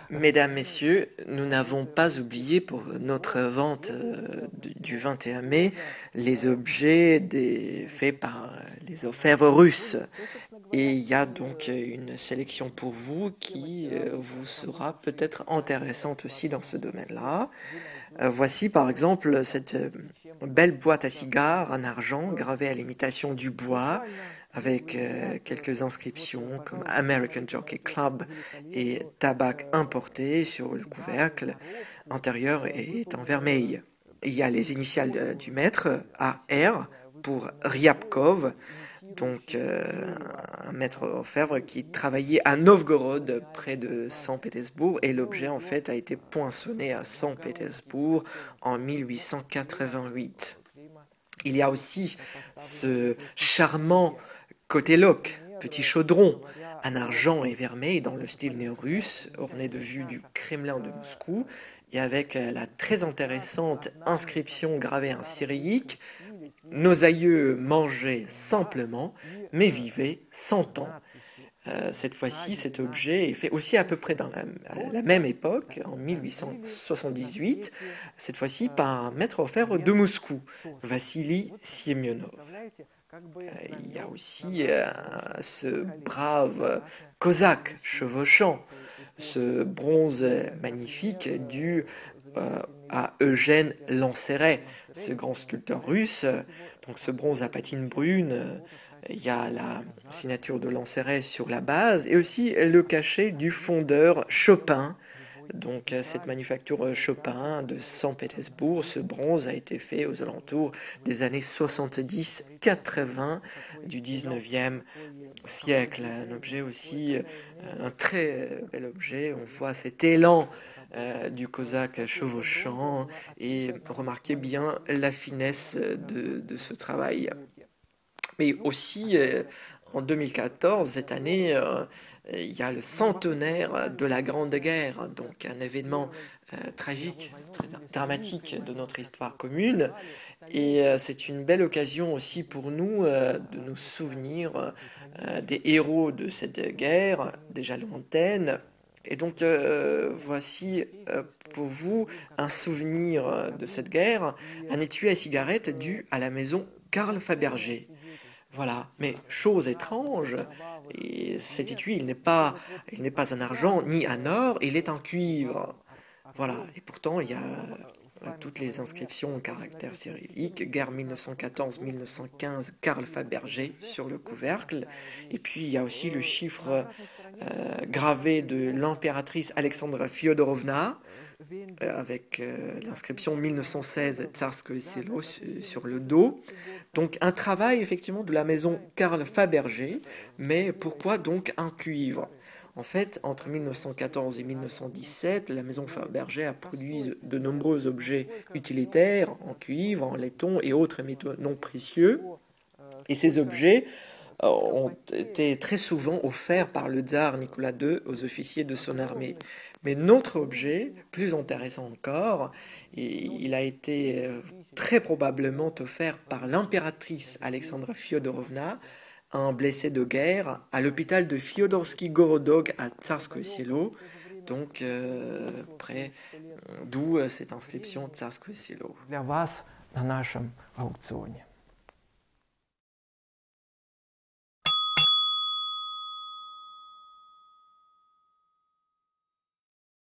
Mesdames, Messieurs, nous n'avons pas oublié pour notre vente du 21 mai les objets faits par les orfèvres russes. Et il y a donc une sélection pour vous qui vous sera peut-être intéressante aussi dans ce domaine-là. Voici par exemple cette belle boîte à cigares en argent gravée à l'imitation du bois, avec quelques inscriptions comme American Jockey Club et tabac importé sur le couvercle. L'intérieur est en vermeil. Il y a les initiales du maître, AR, pour Ryabkov, donc un maître orfèvre qui travaillait à Novgorod, près de Saint-Pétersbourg, et l'objet en fait a été poinçonné à Saint-Pétersbourg en 1888. Il y a aussi ce charmant Kotelok, petit chaudron, en argent et vermeil dans le style néo-russe, orné de vues du Kremlin de Moscou, et avec la très intéressante inscription gravée en cyrillique: nos aïeux mangeaient simplement, mais vivaient 100 ans. Cette fois-ci, cet objet est fait aussi à peu près à la même époque, en 1878, cette fois-ci par un maître orfèvre de Moscou, Vassili Siemionov. Il y a aussi ce brave cosaque chevauchant, ce bronze magnifique dû à Eugène Lanceray, ce grand sculpteur russe. Donc ce bronze à patine brune, il y a la signature de Lanceray sur la base et aussi le cachet du fondeur Chopin. Donc cette manufacture Chopin de Saint-Pétersbourg, ce bronze a été fait aux alentours des années 70-80 du 19e siècle. Un objet aussi, un très bel objet. On voit cet élan du cosaque chevauchant et remarquez bien la finesse de ce travail. Mais aussi, en 2014, cette année, il y a le centenaire de la Grande Guerre, donc un événement tragique, très dramatique de notre histoire commune. Et c'est une belle occasion aussi pour nous de nous souvenir des héros de cette guerre, déjà lointaine. Et donc voici pour vous un souvenir de cette guerre, un étui à cigarette dû à la maison Carl Fabergé. Voilà, mais chose étrange, et cet étui, il n'est pas en argent ni en or, il est en cuivre. Voilà, et pourtant il y a toutes les inscriptions en caractère cyrillique, guerre 1914-1915, Carl Fabergé sur le couvercle, et puis il y a aussi le chiffre gravé de l'impératrice Alexandra Fyodorovna, avec l'inscription 1916 Tsarskoye Selo sur le dos. Donc un travail effectivement de la maison Carl Fabergé, mais pourquoi donc un cuivre? En fait, entre 1914 et 1917, la maison Fabergé a produit de nombreux objets utilitaires en cuivre, en laiton et autres métaux non précieux. Et ces objets ont été très souvent offerts par le tsar Nicolas II aux officiers de son armée. Mais notre objet, plus intéressant encore, il a été très probablement offert par l'impératrice Alexandra Fyodorovna, un blessé de guerre, à l'hôpital de Fyodorsky-Gorodok à Tsarskoye Selo, donc d'où cette inscription Tsarskoye Selo. Для вас на нашем аукционе.